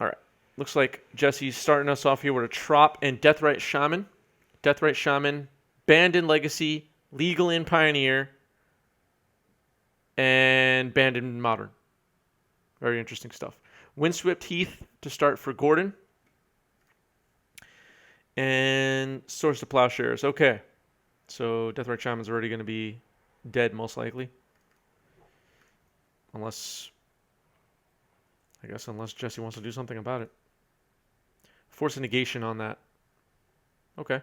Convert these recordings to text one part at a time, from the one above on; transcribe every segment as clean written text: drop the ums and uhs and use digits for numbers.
All right. Looks like Jesse's starting us off here with a Trop and Deathrite Shaman. Deathrite Shaman, banned in Legacy, legal in Pioneer, and banned in Modern. Very interesting stuff. Windswept Heath to start for Gordon. And Source of Plowshares. Okay. So Deathrite Shaman's already going to be dead, most likely. Unless Jesse wants to do something about it. Force a negation on that. Okay.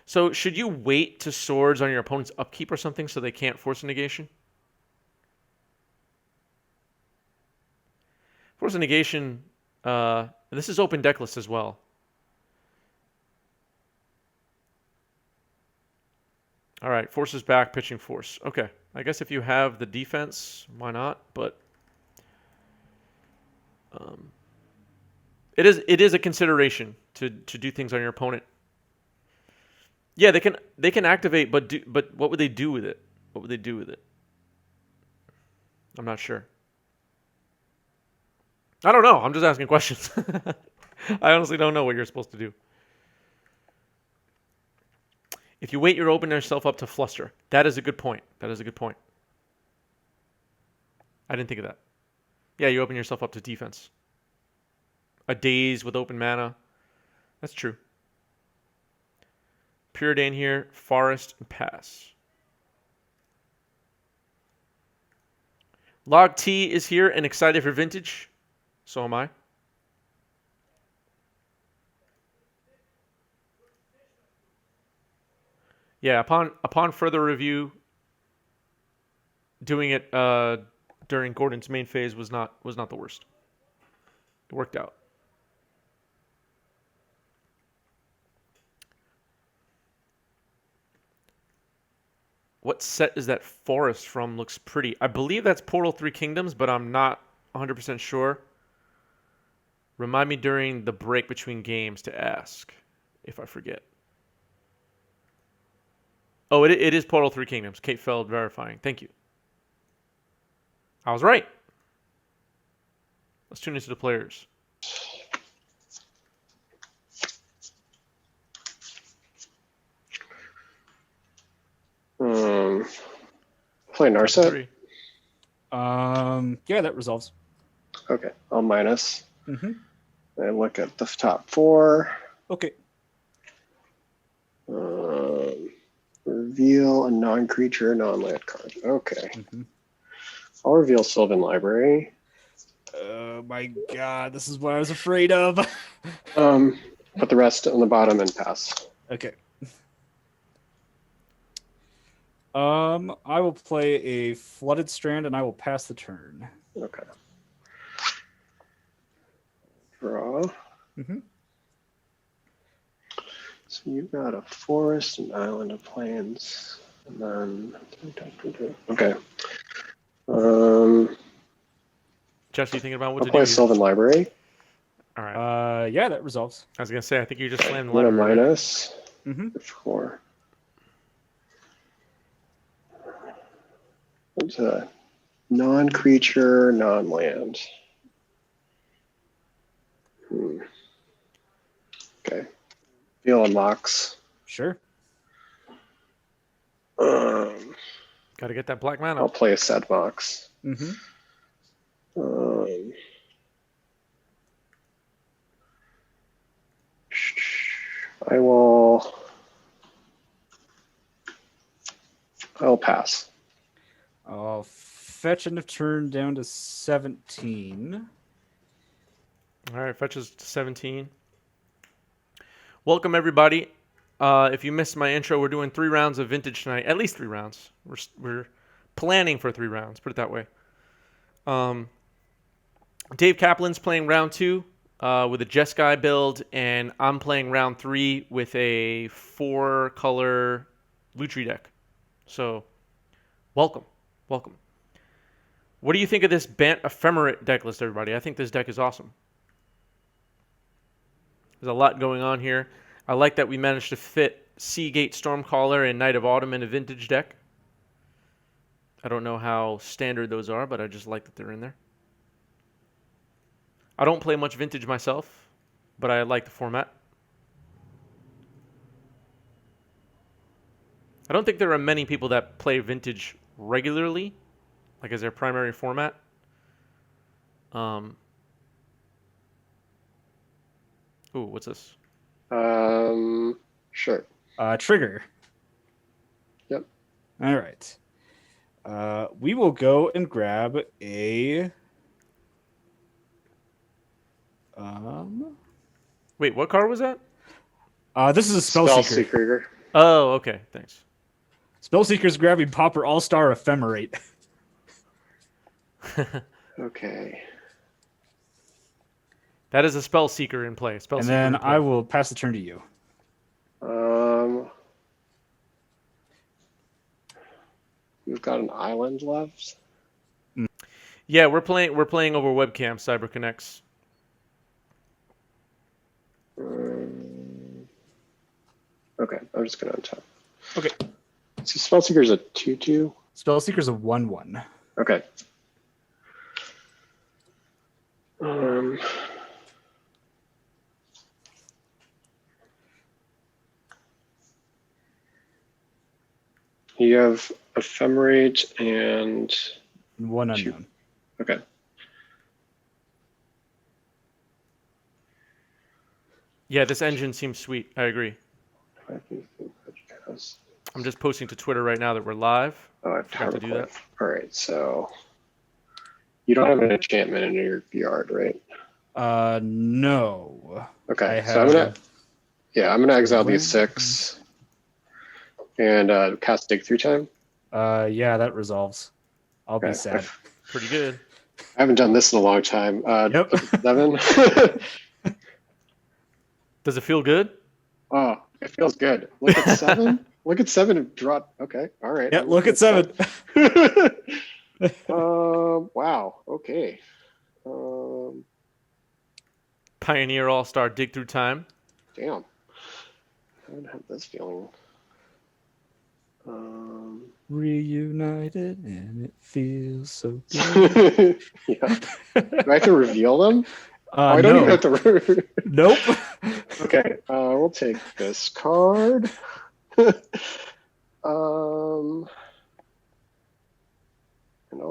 So should you wait to swords on your opponent's upkeep or something so they can't force a negation? Force a negation, this is open decklist as well. All right, forces back, pitching force. Okay, I guess if you have the defense, why not? But it is a consideration to do things on your opponent. Yeah, they can activate, but what would they do with it? What would they do with it? I'm not sure. I don't know. I'm just asking questions. I honestly don't know what you're supposed to do. If you wait, you're opening yourself up to fluster. That is a good point. That is a good point. I didn't think of that. Yeah, you open yourself up to defense. A daze with open mana. That's true. Preordain here, forest, and pass. Log T is here and excited for vintage. So am I. Yeah, upon further review, doing it during Gordon's main phase was not the worst. It worked out. What set is that forest from? Looks pretty. I believe that's Portal 3 Kingdoms, but I'm not 100% sure. Remind me during the break between games to ask if I forget. Oh, it is Portal 3 Kingdoms. Kate Feld verifying. Thank you. I was right. Let's tune into the players. Play Narset? Yeah, that resolves. Okay, I'll minus. Mm-hmm. And look at the top four. Okay. Reveal a non-creature, non-land card. Okay. Mm-hmm. I'll reveal Sylvan Library. Oh my god, this is what I was afraid of. Put the rest on the bottom and pass. Okay. I will play a Flooded Strand and I will pass the turn. Okay. Draw. Mm-hmm. So you've got a forest, an island of plains, and then okay. Jesse, you thinking about what I'll to play do? Sylvan Library. All right. Yeah, that resolves. I was gonna say, I think you just slammed the What a library. minus. Mm-hmm. 4. It's a non-creature, non-land. Okay. Feel unlocks. Sure. Got to get that black mana. I'll play a set box. Mm-hmm. I'll pass. I'll fetch and turn down to 17. All right, fetches to 17. Welcome, everybody. If you missed my intro, we're doing 3 rounds of Vintage tonight. At least 3 rounds. We're planning for 3 rounds, put it that way. Dave Kaplan's playing round 2 with a Jeskai build, and I'm playing round 3 with a 4-color Lutri deck. So, welcome. What do you think of this Bant Ephemerate deck list, everybody? I think this deck is awesome. There's a lot going on here. I like that we managed to fit Seagate Stormcaller and Knight of Autumn in a Vintage deck. I don't know how standard those are, but I just like that they're in there. I don't play much Vintage myself, but I like the format. I don't think there are many people that play Vintage regularly, like as their primary format. Um, ooh, what's this? Sure. Trigger. Yep. All right. We will go and grab a. Wait, what card was that? This is a Spellseeker. Seeker. Oh, okay, thanks. Spellseeker's grabbing Pauper All-Star Ephemerate. Okay. That is a spell seeker in play. Spell And seeker then in play. I will pass the turn to you. We've got an island left. Yeah, we're playing over webcam. Cyber connects. Okay, I'm just gonna untap. Okay. So Spellseeker's a 2/2. Spellseeker's a 1/1. Okay. You have Ephemerate and One unknown. okay. Yeah, this engine seems sweet. I agree. I'm just posting to Twitter right now that we're live. Oh, I have Forgot to do that. All right, so you don't have an enchantment in your yard, right? No. Okay, I so I'm have- I'm gonna exile these 6 and cast Dig through time. Yeah, that resolves. I'll be Okay. sad. Pretty good. I haven't done this in a long time. Yep. 7. Does it feel good? Oh, it feels good. Look at 7. Look at 7 and draw. Okay, all right. Yeah, look at 7. Wow. Okay. Pioneer All-Star Dig Through Time. Damn. I haven't had this feeling. Reunited and it feels so good. Yeah. Do I have to reveal them? I don't no. even have to. Nope. Okay. We'll take this card. And I'll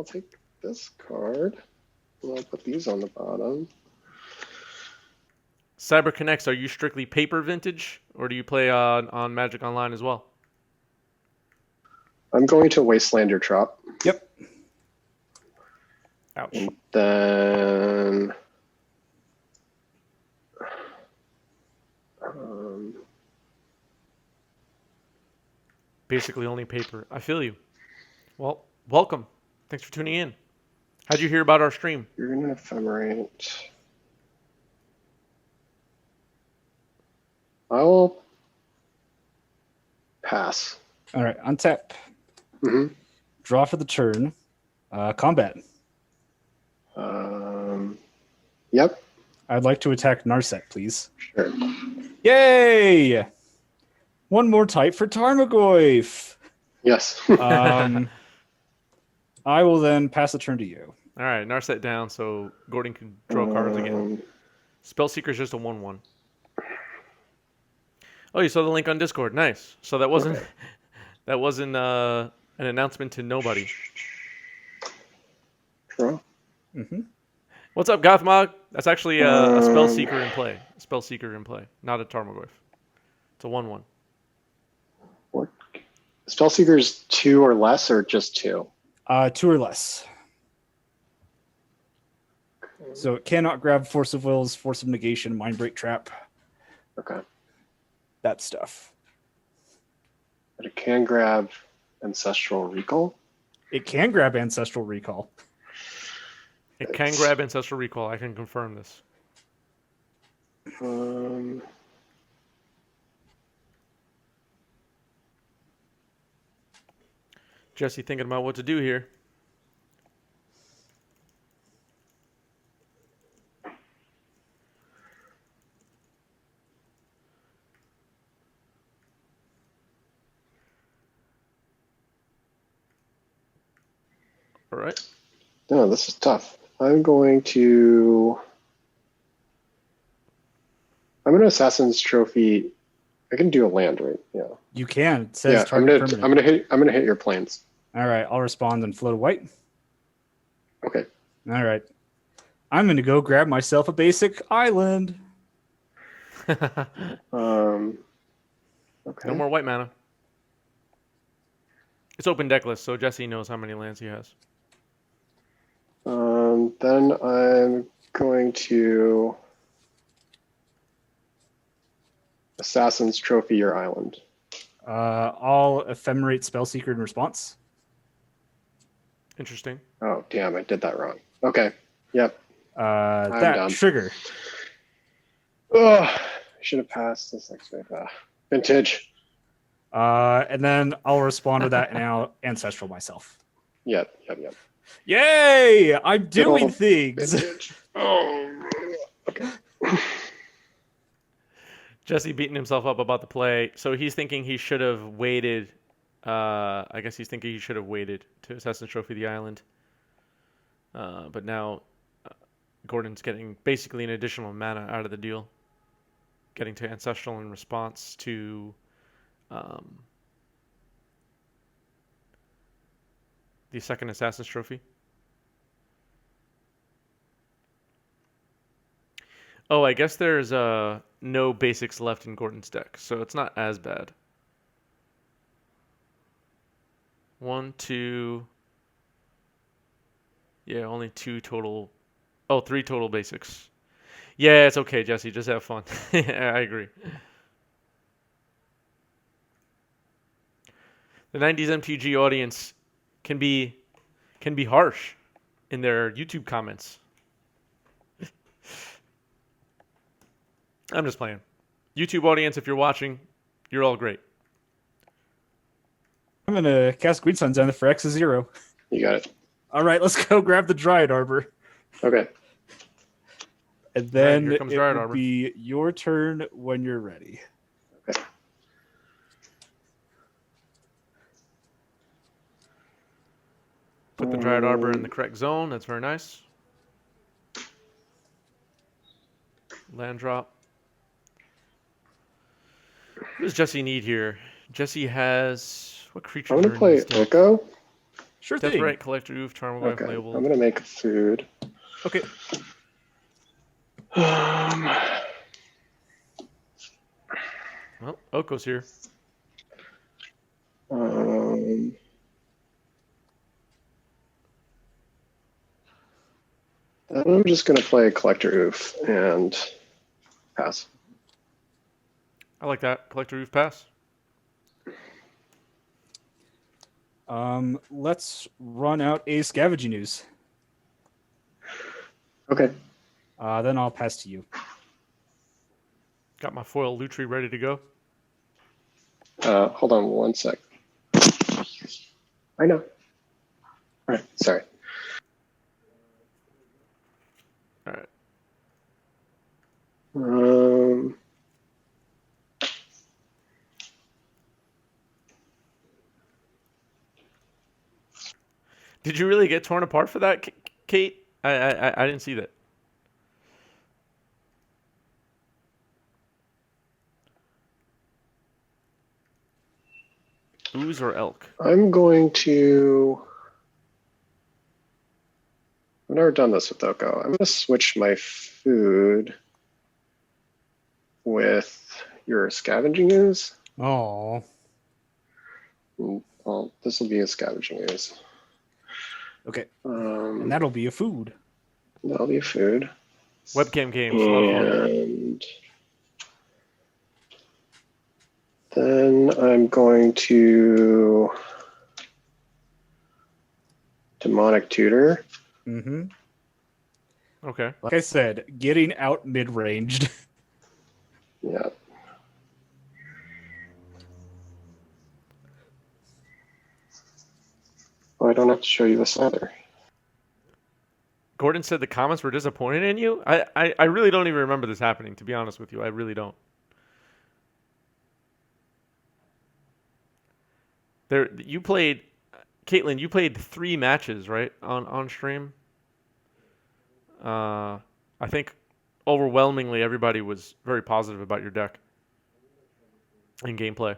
take this card. And I'll put these on the bottom. Cyber Connects, are you strictly paper Vintage, or do you play on Magic Online as well? I'm going to Wasteland your Trop. Yep. Ouch. And then Basically only paper. I feel you. Well, welcome. Thanks for tuning in. How'd you hear about our stream? you're going to Ephemerate. I'll pass. All right, untap. Mm-hmm. Draw for the turn. Combat. Yep. I'd like to attack Narset, please. Sure. Yay! One more type for Tarmogoyf. Yes. I will then pass the turn to you. All right, Narset down so Gordon can draw cards again. Spellseeker's just a 1/1. Oh, you saw the link on Discord. Nice. So that wasn't Okay. that wasn't an announcement to nobody. Draw. Mm-hmm. What's up, Gothmog? That's actually a Spellseeker in play. A Spellseeker in play, not a Tarmogoyf. It's a 1/1. Spellseeker's 2 or less, or just 2? 2 or less. So it cannot grab Force of Wills, Force of Negation, Mindbreak Trap, Okay. that stuff. But it can grab Ancestral Recall. It can grab Ancestral Recall. It can grab Ancestral Recall. I can confirm this. Jesse thinking about what to do here. All right. No, this is tough. I'm going to I'm gonna Assassin's Trophy. I can do a land, right? Yeah. You can. It says Yeah. target permanent. I'm gonna hit your planes. All right, I'll respond and float a white. Okay. All right. I'm going to go grab myself a basic island. Okay. No more white mana. It's open decklist, so Jesse knows how many lands he has. Then I'm going to Assassin's Trophy your island. I'll ephemerate Spellseeker in response. Interesting. Oh, damn, I did that wrong. Okay. Yep. That done. trigger. Oh, I should have passed this next wave. Vintage. And then I'll respond to that now, Ancestral myself. Yep. Yay! I'm doing things. Vintage. Oh, okay. Jesse beating himself up about the play, so he's thinking he should have waited. I guess he's thinking he should have waited to Assassin's Trophy the island. But now Gordon's getting basically an additional mana out of the deal, getting to Ancestral in response to the second Assassin's Trophy. Oh, I guess there's no basics left in Gordon's deck, so it's not as bad. 1, 2. Yeah, only 2 total. Oh, 3 total basics. Yeah, it's okay, Jesse. Just have fun. I agree. The 90s MTG audience can be harsh in their YouTube comments. I'm just playing. YouTube audience, if you're watching, you're all great. I'm going to cast Green Sun's Zenith for X of 0. You got it. All right, let's go grab the Dryad Arbor. Okay. And then here comes it Dryad will Arbor. be your turn when you're ready. Okay. Put the Dryad Arbor in the correct zone. That's very nice. Land drop. What does Jesse need here? Jesse has... What creature? I'm gonna play Oko. Sure Death thing. Right, Collector Oof, Tarmogoyf, Okay. Label. I'm gonna make food. Okay. Well, Oko's here. Um, then I'm just gonna play Collector Oof and pass. I like that. Collector Oof, pass. Let's run out a scavenging news. Okay. Then I'll pass to you. Got my foil Lutri ready to go. Hold on one sec. I know. All right. Sorry. All right. Did you really get torn apart for that, Kate? I didn't see that. Ooze or elk? I'm going to. I've never done this with Oko. I'm going to switch my food with your scavenging ooze. Oh. Well, this will be a scavenging ooze. Okay. And that'll be a food. That'll be a food. Webcam games. Love And then I'm going to Demonic Tutor. Mm-hmm. Okay. Like I said, getting out mid-ranged. Yeah. Oh, I don't have to show you this either. Gordon said the comments were disappointed in you. I really don't even remember this happening, to be honest with you. I really don't. You played, Caitlin. You played 3 matches, right, on stream. I think overwhelmingly everybody was very positive about your deck and gameplay.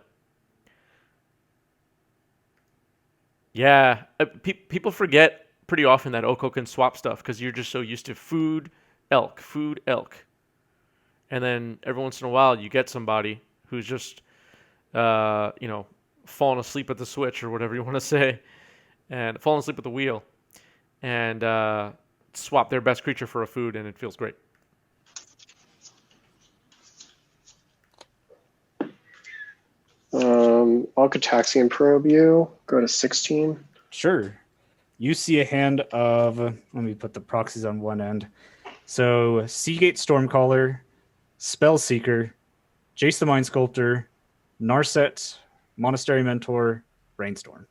Yeah, people forget pretty often that Oko can swap stuff because you're just so used to food, elk. And then every once in a while you get somebody who's just, you know, falling asleep at the switch or whatever you want to say, and falling asleep at the wheel, and swap their best creature for a food, and it feels great. I'll Cataxian probe you. Go to 16. Sure. You see a hand of, let me put the proxies on one end. So Seagate Stormcaller, Spellseeker, Jace the Mind Sculptor, Narset, Monastery Mentor, Rainstorm.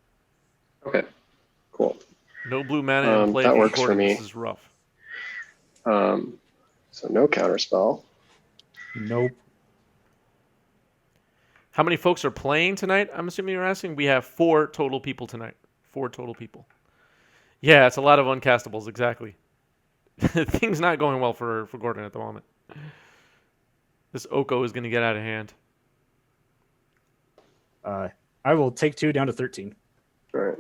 Okay, cool. No blue mana in play. That if you're works for recording. me. This is rough. So no counterspell. Nope. How many folks are playing tonight? I'm assuming you're asking. We have 4 total people tonight. 4 total people. Yeah, it's a lot of uncastables. Exactly. Things not going well for Gordon at the moment. This Oko is going to get out of hand. I will take 2 down to 13. All right.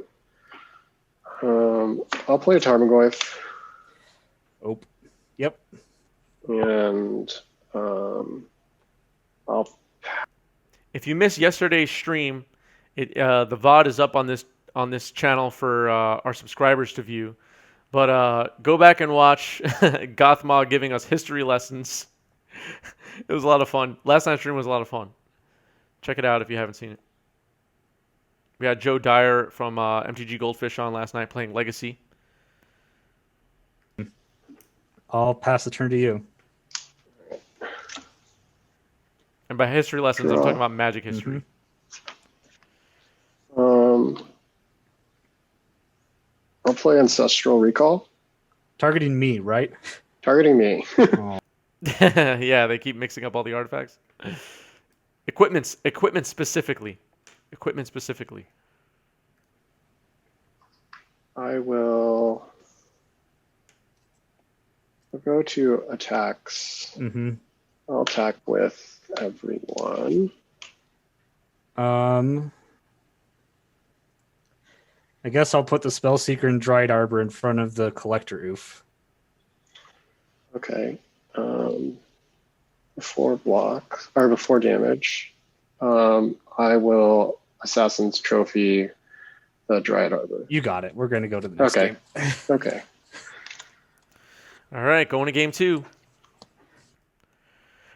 I'll play a Tarmogoyf. Oh, yep. And I'll. If you missed yesterday's stream, the VOD is up on this channel for our subscribers to view. But go back and watch Gothmog giving us history lessons. It was a lot of fun. Last night's stream was a lot of fun. Check it out if you haven't seen it. We had Joe Dyer from MTG Goldfish on last night playing Legacy. I'll pass the turn to you. And by history lessons, I'm talking about Magic history. I'll play Ancestral Recall. Targeting me, right? Targeting me. Oh. Yeah, they keep mixing up all the artifacts. Equipment specifically. I will. I'll go to attacks. I'll attack with everyone. I guess I'll put the Spellseeker and Dried Arbor in front of the Collector Oof. Okay. Before damage, I will Assassin's Trophy the Dried Arbor. You got it. We're going to go to the next game. Okay. All right, going to game 2.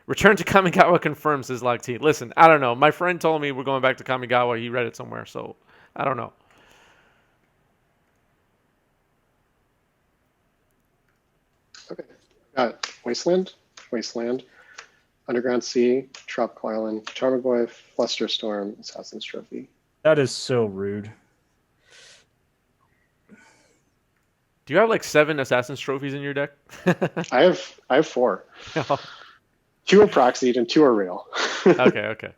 Return to Kamigawa confirms, says Log T. Listen, I don't know. My friend told me we're going back to Kamigawa. He read it somewhere, so I don't know. Okay. Got Wasteland, Underground Sea, Tropical Island, Tarmogoyf, Flusterstorm, Assassin's Trophy. That is so rude. Do you have like 7 Assassin's Trophies in your deck? I have 4. 2 are proxied and 2 are real. Okay.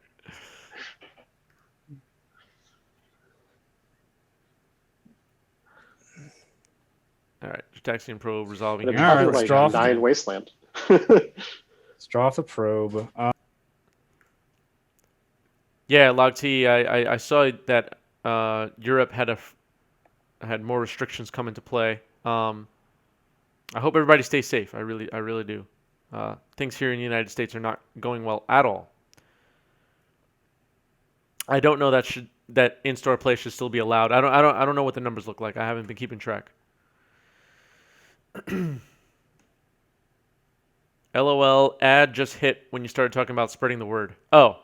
All right, Taxian Probe resolving It's here. All right, probably let's like draw. 9 Wasteland. Let's draw off the probe. Yeah, Log T, I saw that Europe had more restrictions come into play. I hope everybody stays safe. I really do. Things here in the United States are not going well at all. I don't know that in-store play should still be allowed. I don't know what the numbers look like. I haven't been keeping track. LOL, ad just hit when you started talking about spreading the word. Oh,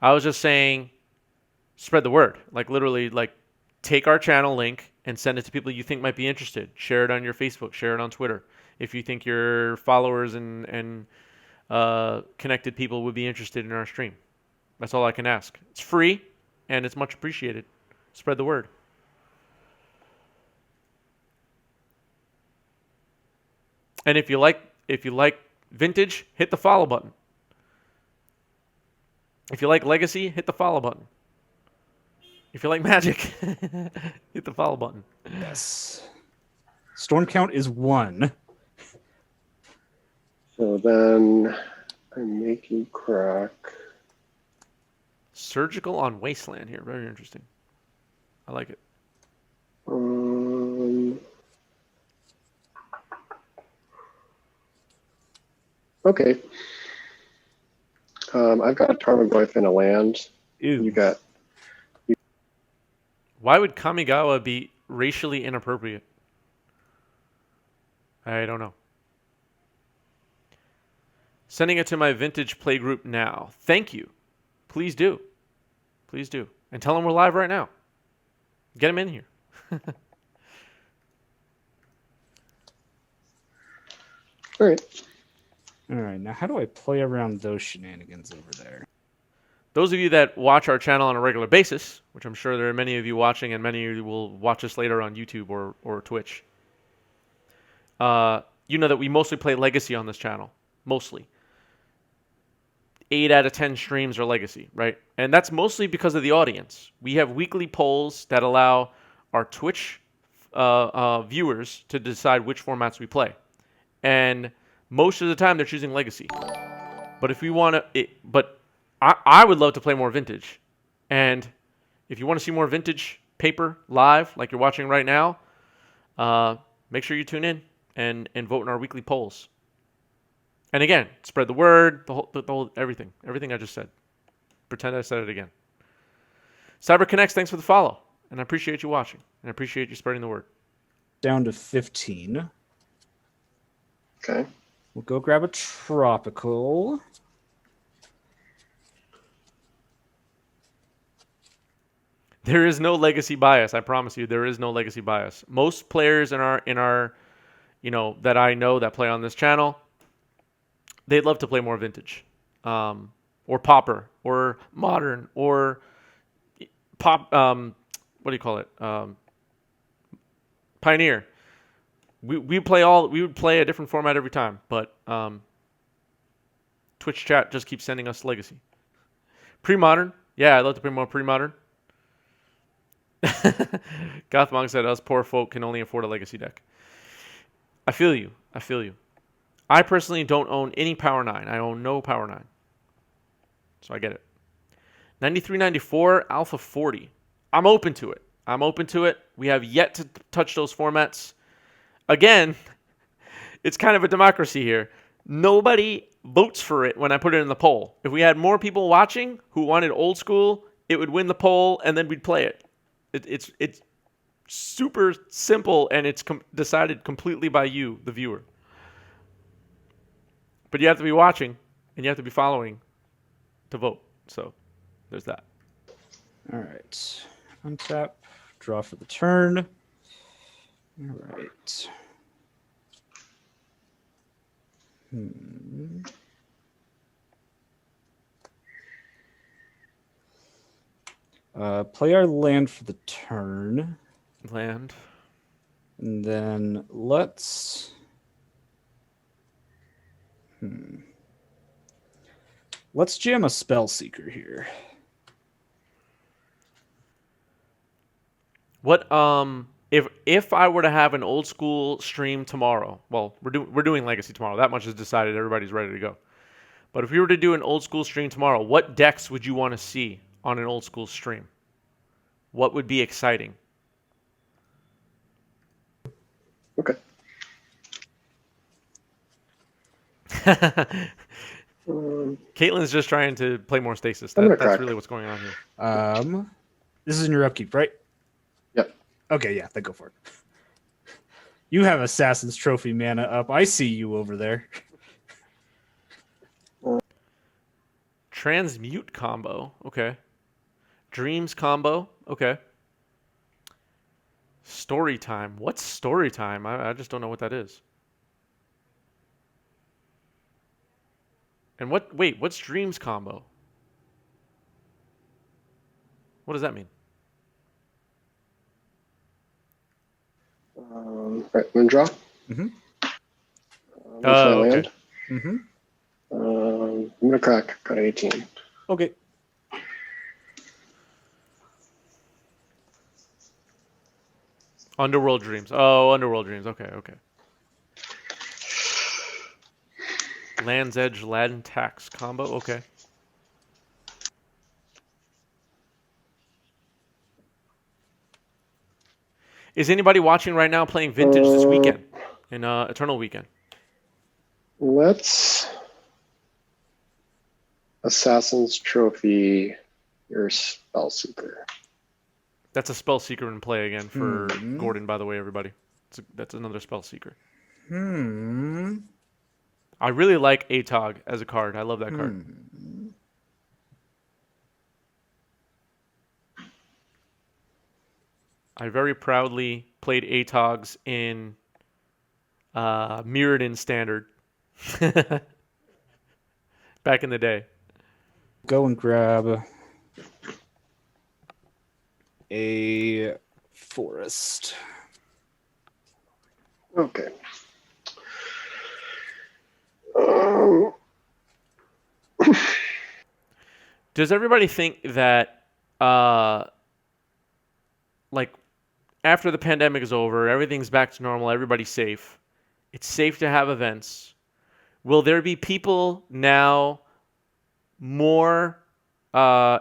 I was just saying spread the word. Like literally, like take our channel link and send it to people you think might be interested. Share it on your Facebook. Share it on Twitter. If you think your followers and connected people would be interested in our stream. That's all I can ask. It's free, and it's much appreciated. Spread the word. And if you like vintage, hit the follow button. If you like legacy, hit the follow button. If you like magic, hit the follow button. Yes. Storm count is 1. So then I make you crack. Surgical on Wasteland here. Very interesting. I like it. Okay. I've got a Tarmogoyf in a land. Ew. You got. Why would Kamigawa be racially inappropriate? I don't know. Sending it to my vintage playgroup now. Thank you. Please do. Please do. And tell them we're live right now. Get them in here. All right. All right, now how do I play around those shenanigans over there? Those of you that watch our channel on a regular basis, which I'm sure there are many of you watching and many of you will watch us later on YouTube or Twitch, you know that we mostly play Legacy on this channel. Mostly. 8 out of 10 streams are Legacy, right? And that's mostly because of the audience. We have weekly polls that allow our Twitch viewers to decide which formats we play. And most of the time they're choosing Legacy. But if we want to... I would love to play more Vintage. And if you want to see more Vintage paper live, like you're watching right now, make sure you tune in and vote in our weekly polls. And again, spread the word, the whole everything I just said. Pretend I said it again. CyberConnects, thanks for the follow. And I appreciate you watching. And I appreciate you spreading the word. Down to 15. Okay. We'll go grab a tropical. There is no legacy bias. I promise you, there is no legacy bias. Most players in our, that I know that play on this channel, they'd love to play more Vintage, or Pauper, or Modern, or Pop. What do you call it? Pioneer. We would play a different format every time, but Twitch chat just keeps sending us Legacy. Pre-modern, yeah, I'd love to play more pre-modern. Gothmong said, us poor folk can only afford a Legacy deck. I feel you. I personally don't own any Power 9. I own no Power 9. So I get it. 93-94, Alpha 40. I'm open to it. We have yet to touch those formats. Again, it's kind of a democracy here. Nobody votes for it when I put it in the poll. If we had more people watching who wanted old school, it would win the poll, and then we'd play it. It's super simple, and it's decided completely by you, the viewer. But you have to be watching, and you have to be following to vote. So there's that. All right. Untap. Draw for the turn. All right. Play our land for the turn. Land. And then let's... Let's jam a Spell Seeker here. What if I were to have an old school stream tomorrow? Well, we're doing Legacy tomorrow. That much is decided. Everybody's ready to go. But if we were to do an old school stream tomorrow, what decks would you want to see on an old school stream? What would be exciting? Okay. Caitlin's just trying to play more Stasis. I'm gonna That's crack. really what's going on here. This is in your upkeep, right? Yep. Okay, yeah, then go for it. You have Assassin's Trophy mana up. I see you over there. Transmute combo. Okay. Dreams combo. Okay. Story time. What's story time? I just don't know what that is. And what's dreams combo? What does that mean? Right, I'm gonna draw. Mm-hmm. Okay. Land. Mm-hmm. I'm gonna crack. Got 18. Okay. Underworld Dreams. Oh, Underworld Dreams. Okay. Land's Edge, Latin Tax combo. Okay. Is anybody watching right now playing Vintage this weekend in Eternal Weekend? Let's Assassin's Trophy your Spellseeker. That's a spell seeker in play again for Gordon, by the way, everybody. That's another spell seeker. I really like Atog as a card. I love that card. I very proudly played Atogs in Mirrodin Standard back in the day. Go and grab a forest. Okay. Does everybody think that, like, after the pandemic is over, everything's back to normal, everybody's safe, it's safe to have events? Will there be people now more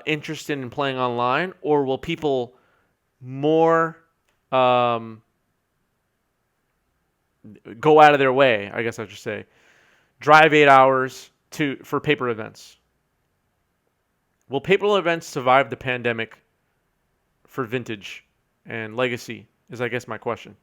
interested in playing online, or will people more go out of their way, I guess I should say, drive 8 hours for paper events? Will paper events survive the pandemic for Vintage and Legacy is, I guess, my question.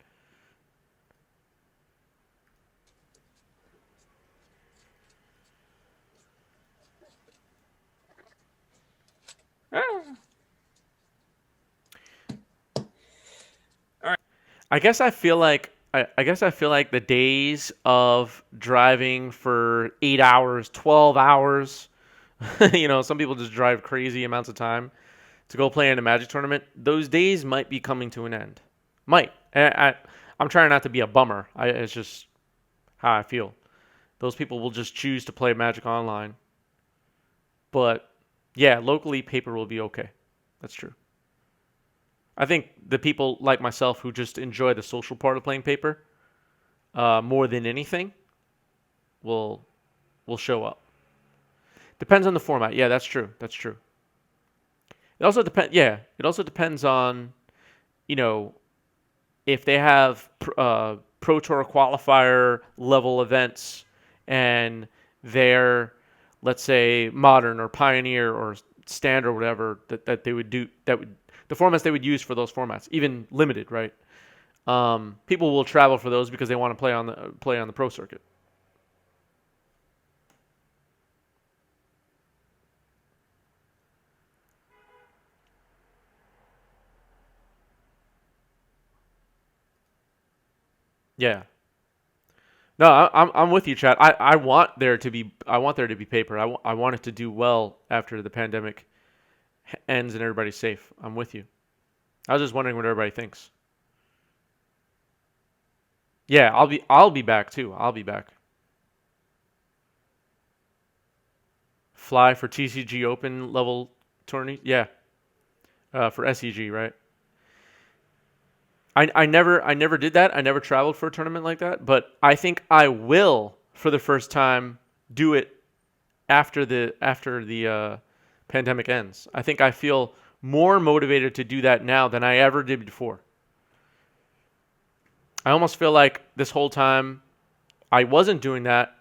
I guess I feel like the days of driving for 8 hours, 12 hours, some people just drive crazy amounts of time to go play in a Magic tournament. Those days might be coming to an end. Might. I'm trying not to be a bummer. It's just how I feel. Those people will just choose to play Magic online. But yeah, locally, paper will be okay. That's true. I think the people like myself who just enjoy the social part of playing paper more than anything will show up. Depends on the format. Yeah, that's true. That's true. It also depends. Yeah, it also depends on, if they have Pro Tour qualifier level events and they're, let's say, modern or pioneer or standard or whatever that they would do, the formats they would use for those formats, even limited, right? People will travel for those because they want to play on the pro circuit. Yeah. No, I'm with you, Chad. I want there to be paper. I want it to do well after the pandemic ends and everybody's safe. I'm with you. I was just wondering what everybody thinks. Yeah, I'll be back too. I'll be back. Fly for TCG Open level tourney. Yeah. For SEG, right? I never did that. I never traveled for a tournament like that, but I think I will for the first time do it after the pandemic ends. I think I feel more motivated to do that now than I ever did before. I almost feel like this whole time I wasn't doing that.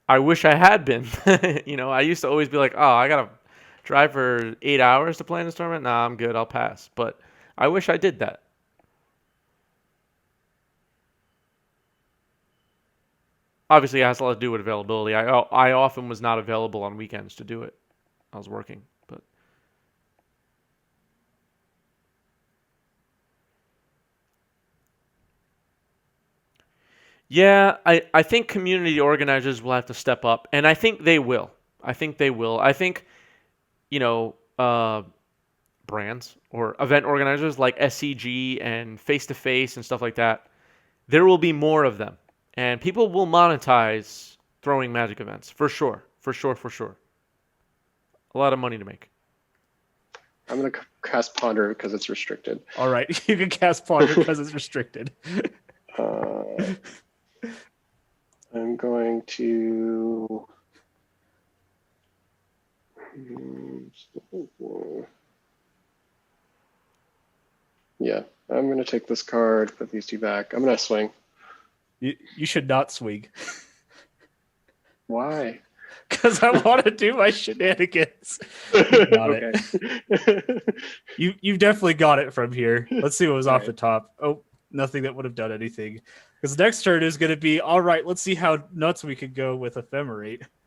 I wish I had been. I used to always be like, oh, I gotta drive for 8 hours to play in this tournament. Nah, I'm good. I'll pass. But I wish I did that. Obviously, it has a lot to do with availability. I often was not available on weekends to do it. I was working, but yeah, I think community organizers will have to step up, and I think they will. I think, brands or event organizers like SCG and Face to Face and stuff like that, there will be more of them. And people will monetize throwing Magic events, for sure. For sure, for sure. A lot of money to make. I'm going to cast Ponder because it's restricted. All right, you can cast Ponder because it's restricted. I'm going to. Yeah, I'm going to take this card, put these two back. I'm going to swing. You should not swing. Why? Because I want to do my shenanigans. You got Okay. it. You've definitely got it from here. Let's see what was off Right. the top. Oh, nothing that would have done anything. Because next turn is going to be, all right, let's see how nuts we could go with Ephemerate.